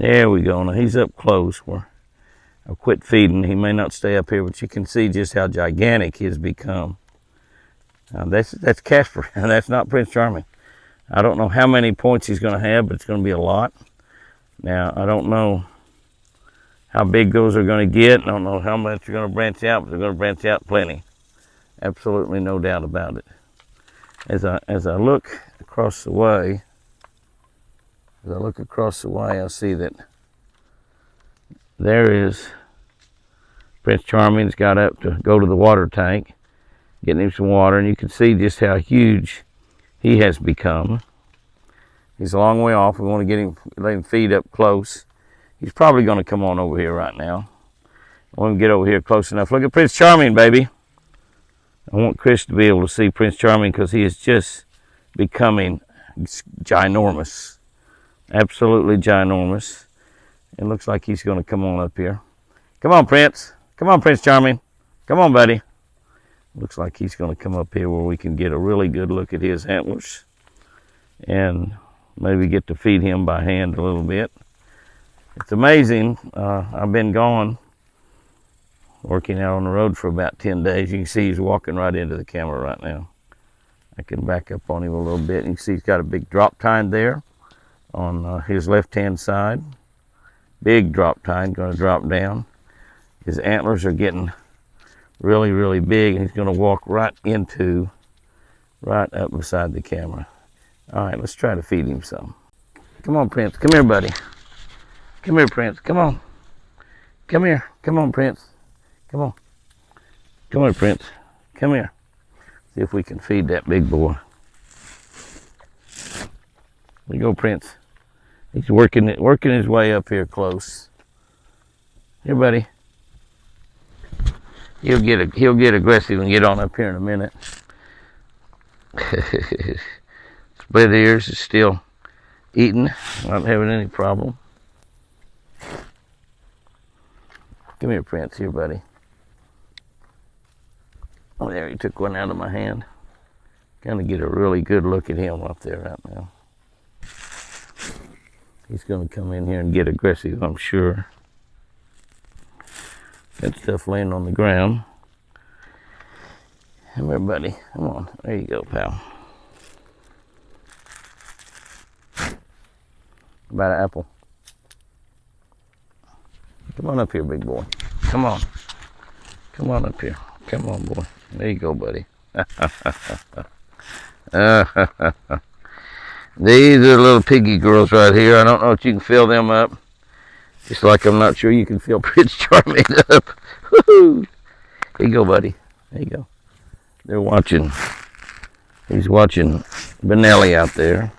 There we go. Now he's up close. I'll quit feeding. He may not stay up here, but you can see just how gigantic he's become. That's Casper, and that's not Prince Charming. I don't know how many points he's going to have, but it's going to be a lot. Now, I don't know how big those are going to get. I don't know how much they're going to branch out, but they're going to branch out plenty. Absolutely no doubt about it. As I look across the way, I see that there is Prince Charming. He's got up to go to the water tank, getting him some water, and you can see just how huge he has become. He's a long way off. We want to let him feed up close. He's probably going to come on over here right now. I want him to get over here close enough. Look at Prince Charming, baby. I want Chris to be able to see Prince Charming because he is just becoming ginormous. Absolutely ginormous. It looks like he's going to come on up here. Come on, Prince. Come on, Prince Charming. Come on, buddy. Looks like he's going to come up here where we can get a really good look at his antlers and maybe get to feed him by hand a little bit. It's amazing. I've been gone working out on the road for about 10 days. You can see he's walking right into the camera right now. I can back up on him a little bit. You can see he's got a big drop tine there on his left-hand side. Big drop tine, going to drop down. His antlers are getting really, really big, and he's going to walk right up beside the camera. All right, let's try to feed him some. Come on, Prince. Come here, buddy. Come here, Prince. Come on. Come here. Come on, Prince. Come on. Come here, Prince. Come here. See if we can feed that big boy. Here we go, Prince. He's working his way up here close. Here, buddy. He'll get aggressive and get on up here in a minute. Split ears is still eating, not having any problem. Come here, Prince. Here, buddy. Oh, there, he took one out of my hand. Kind of get a really good look at him up there right now. He's going to come in here and get aggressive, I'm sure. That stuff laying on the ground. Come here, buddy. Come on. There you go, pal. About an apple. Come on up here, big boy. Come on. Come on up here. Come on, boy. There you go, buddy. These are little piggy girls right here. I don't know if you can fill them up. Just like I'm not sure you can fill Prince Charming up. Woo-hoo. Here you go, buddy. There you go. They're watching. He's watching Benelli out there.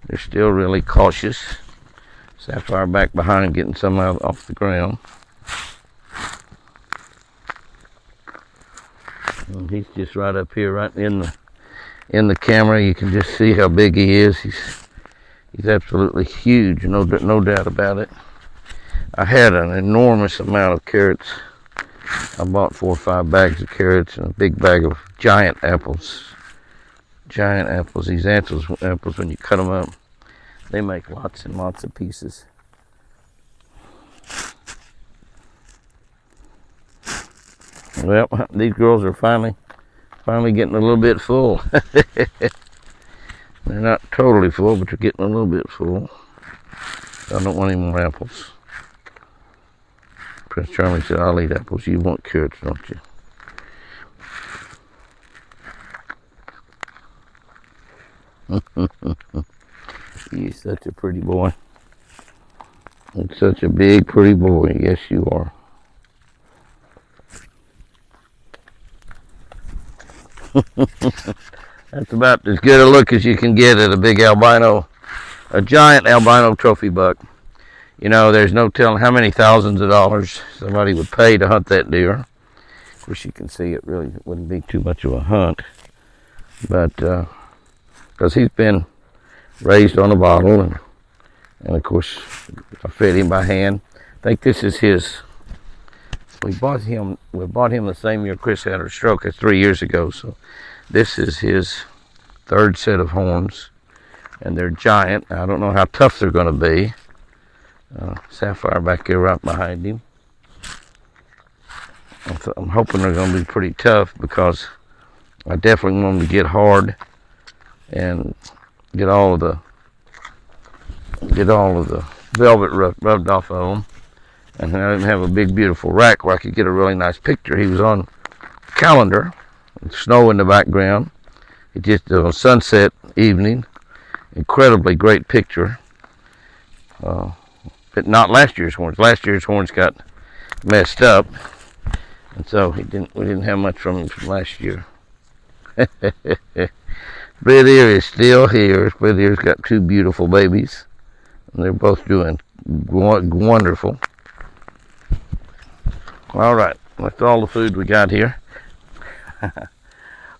They're still really cautious. Sapphire back behind him, getting some out off the ground. And he's just right up here, right in the camera. You can just see how big he is. He's absolutely huge, no doubt about it. I had an enormous amount of carrots. I bought 4 or 5 bags of carrots and a big bag of giant apples. Giant apples. These apples, when you cut them up, they make lots and lots of pieces. Well, these girls are finally getting a little bit full. They're not totally full, but they're getting a little bit full. I don't want any more apples. Prince Charming said, I'll eat apples. You want carrots, don't you? You're such a pretty boy. You're such a big, pretty boy. Yes, you are. That's about as good a look as you can get at a big albino, a giant albino trophy buck. You know, there's no telling how many thousands of dollars somebody would pay to hunt that deer. Of course, you can see it really wouldn't be too much of a hunt. But, because he's been raised on a bottle, and of course, I fed him by hand. I think this is his. We bought him the same year Chris had her stroke. That's 3 years ago. So this is his 3rd set of horns, and they're giant. I don't know how tough they're going to be, Sapphire back there right behind him. I'm hoping they're going to be pretty tough because I definitely want them to get hard and get all of the velvet rubbed off of them. And I didn't have a big beautiful rack where I could get a really nice picture. He was on calendar, with snow in the background. It just a sunset evening, incredibly great picture. But not last year's horns. Last year's horns got messed up, and so we didn't have much from him from last year. Split ear is still here. Split ear's got two beautiful babies, and they're both doing wonderful. All right, that's all the food we got here.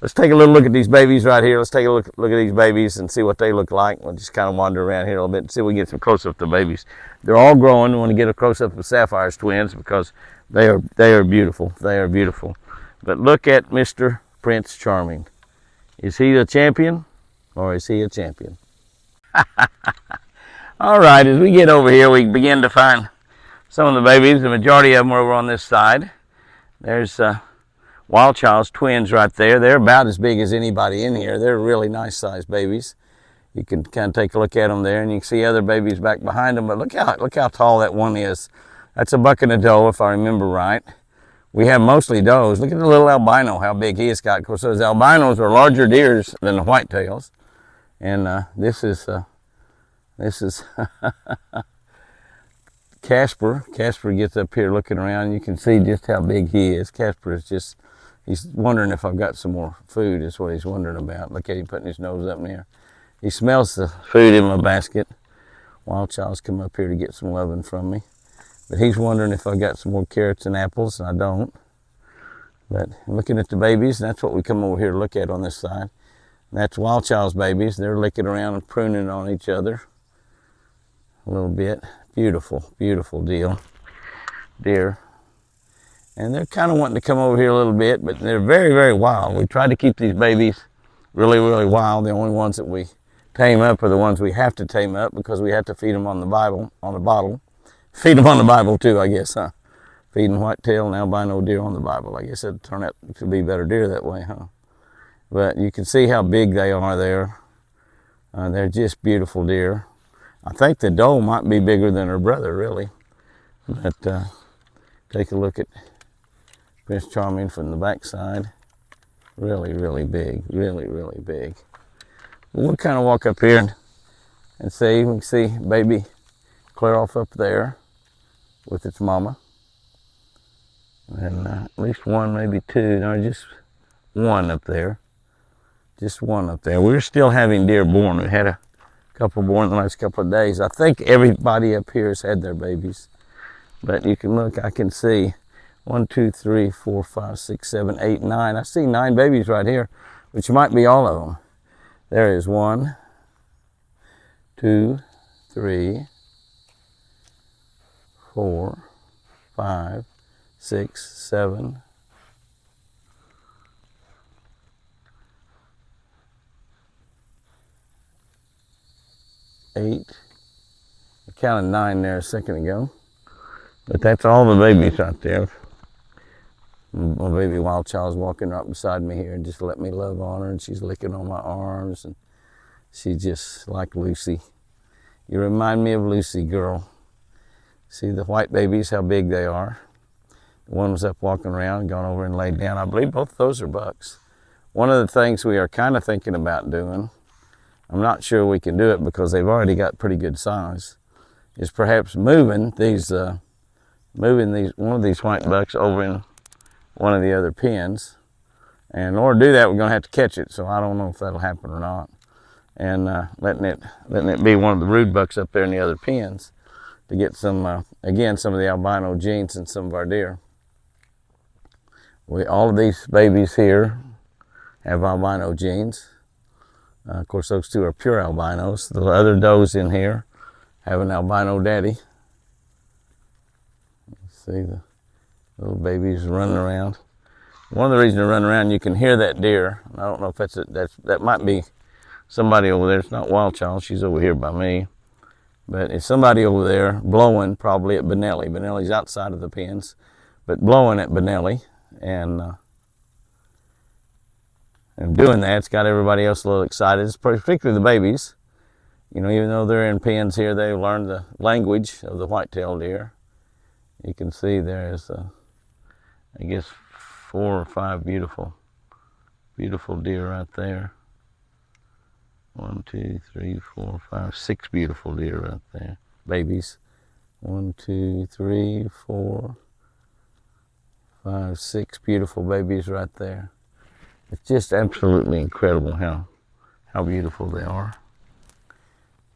Let's take a little look at these babies right here. Let's take a look at these babies and see what they look like. We'll just kind of wander around here a little bit and see if we can get some close-up to the babies. They're all growing. We want to get a close-up of Sapphire's twins because they are beautiful. They are beautiful. But look at Mr. Prince Charming. Is he a champion or is he a champion? All right, as we get over here, we begin to find some of the babies. The majority of them are over on this side. There's Wild Child's twins right there. They're about as big as anybody in here. They're really nice sized babies. You can kind of take a look at them there, and you can see other babies back behind them. But look how tall that one is. That's a buck and a doe, if I remember right. We have mostly does. Look at the little albino, how big he has got. Of course, those albinos are larger deers than the whitetails. And this is Casper. Casper gets up here looking around. You can see just how big he is. Casper is just, he's wondering if I've got some more food, is what he's wondering about. Look at him putting his nose up in there. He smells the food in my basket. Wild Child's come up here to get some loving from me. But he's wondering if I've got some more carrots and apples, and I don't. But looking at the babies, that's what we come over here to look at on this side. And that's Wild Child's babies. They're licking around and pruning on each other a little bit. Beautiful, beautiful deer. And they're kind of wanting to come over here a little bit, but they're very, very wild. We try to keep these babies really, really wild. The only ones that we tame up are the ones we have to tame up because we have to feed them on the bottle. Feed them on the Bible too, I guess, huh? Feeding whitetail and albino deer on the Bible. I guess it'd turn out to be better deer that way, huh? But you can see how big they are there. They're just beautiful deer. I think the doe might be bigger than her brother, really. But take a look at Prince Charming from the backside. Really, really big. Really, really big. We'll kind of walk up here and see. We can see baby clear off up there with its mama. And at least one, maybe two. No, just one up there. Just one up there. We're still having deer born. We had a couple born in the last couple of days. I think everybody up here has had their babies. But you can look, I can see 1, 2, 3, 4, 5, 6, 7, 8, 9. I see 9 babies right here, which might be all of them. There is 1, 2, 3, 4, 5, 6, 7, 8. I counted 9 there a second ago. But that's all the babies right there. My baby Wild Child's walking right beside me here and just let me love on her, and she's licking on my arms, and she's just like Lucy. You remind me of Lucy, girl. See the white babies, how big they are. The one was up walking around, gone over and laid down. I believe both of those are bucks. One of the things we are kind of thinking about doing, I'm not sure we can do it because they've already got pretty good size, is perhaps moving one of these white bucks over in one of the other pens. And in order to do that, we're going to have to catch it, so I don't know if that'll happen or not. And letting it be one of the brood bucks up there in the other pens to get some, again, some of the albino genes in some of our deer. All of these babies here have albino genes. Of course, those two are pure albinos. The other does in here have an albino daddy. See the little babies running around. One of the reasons they're running around, you can hear that deer. I don't know if that might be somebody over there. It's not Wild Child. She's over here by me. But it's somebody over there blowing probably at Benelli. Benelli's outside of the pens, but blowing at Benelli. And doing that, it's got everybody else a little excited, particularly the babies. You know, even though they're in pens here, they learn the language of the white-tailed deer. You can see there's, I guess, 4 or 5 beautiful deer right there. 1, 2, 3, 4, 5, 6 beautiful deer right there. Babies. 1, 2, 3, 4, 5, 6 beautiful babies right there. It's just absolutely incredible how beautiful they are.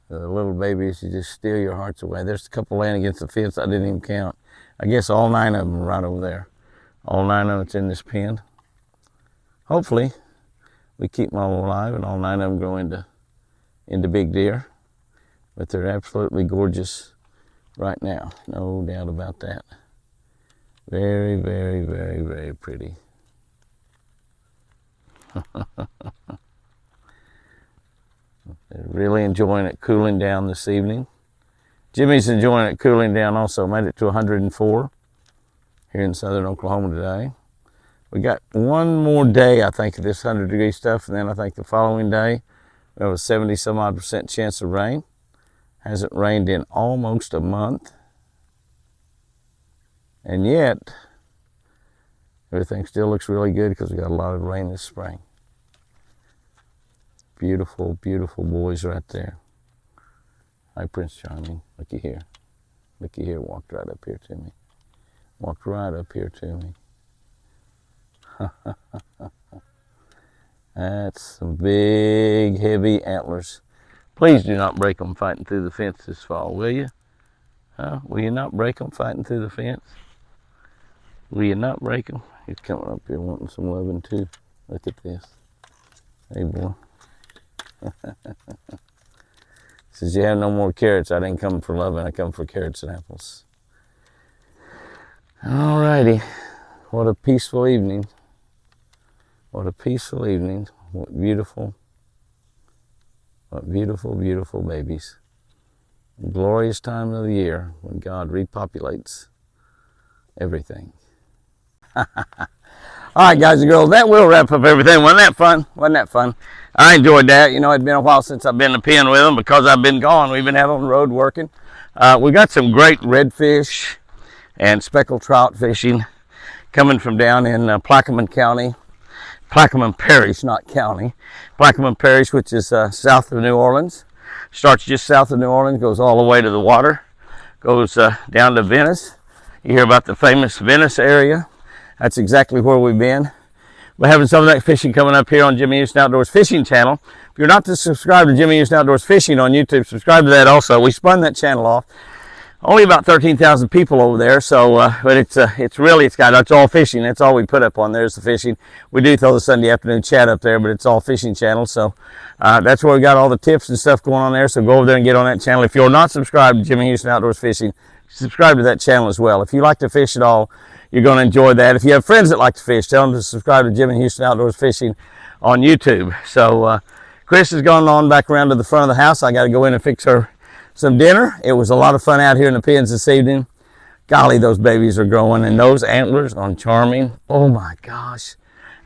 The little babies, you just steal your hearts away. There's a couple laying against the fence I didn't even count. I guess all 9 of them are right over there. All 9 of it's in this pen. Hopefully, we keep them all alive and all 9 of them grow into big deer. But they're absolutely gorgeous right now. No doubt about that. Very, very, very, very pretty. They're really enjoying it cooling down this evening. Jimmy's enjoying it cooling down also. Made it to 104 here in southern Oklahoma today. We got one more day, I think, of this 100-degree stuff, and then I think the following day we have a 70-some-odd% chance of rain. Hasn't rained in almost a month. And yet, everything still looks really good because we got a lot of rain this spring. Beautiful, beautiful boys right there. Hi, Prince Charming. Looky here. Looky here. Walked right up here to me. Walked right up here to me. That's some big, heavy antlers. Please do not break them fighting through the fence this fall, will you? Huh? Will you not break them fighting through the fence? Will you not break them? He's coming up here wanting some loving too. Look at this. Hey, boy. Says you have no more carrots. I didn't come for loving. I come for carrots and apples. All righty. What a peaceful evening. What a peaceful evening. What beautiful, beautiful babies. A glorious time of the year when God repopulates everything. All right, guys and girls, that will wrap up everything. Wasn't that fun? Wasn't that fun? I enjoyed that. You know, it's been a while since I've been in the pen with them because I've been gone. We've been out on the road working. We got some great redfish and speckled trout fishing coming from down in Plaquemine County. Plaquemine Parish, not county. Plaquemine Parish, which is south of New Orleans. Starts just south of New Orleans, goes all the way to the water, goes down to Venice. You hear about the famous Venice area. That's exactly where we've been. We're having some of that fishing coming up here on Jimmy Houston Outdoors Fishing channel. If you're not subscribed to Jimmy Houston Outdoors Fishing on YouTube, subscribe to that also. We spun that channel off. Only about 13,000 people over there, so but it's all fishing. That's all we put up on there is the fishing. We do throw the Sunday afternoon chat up there, but it's all fishing channel. So that's where we got all the tips and stuff going on there. So go over there and get on that channel. If you're not subscribed to Jimmy Houston Outdoors Fishing, subscribe to that channel as well. If you like to fish at all, you're going to enjoy that. If you have friends that like to fish, tell them to subscribe to Jimmy Houston Outdoors Fishing on YouTube. So Chris has gone on back around to the front of the house. I got to go in and fix her some dinner. It was a lot of fun out here in the pens this evening. Golly, those babies are growing, and those antlers on Charming, oh my gosh.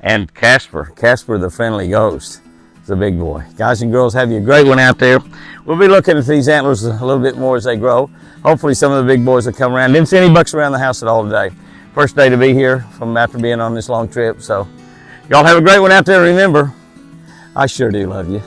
And Casper the friendly ghost, is a big boy. Guys and girls, have you a great one out there. We'll be looking at these antlers a little bit more as they grow. Hopefully some of the big boys will come around. Didn't see any bucks around the house at all today. First day to be here from after being on this long trip. So y'all have a great one out there. Remember, I sure do love you.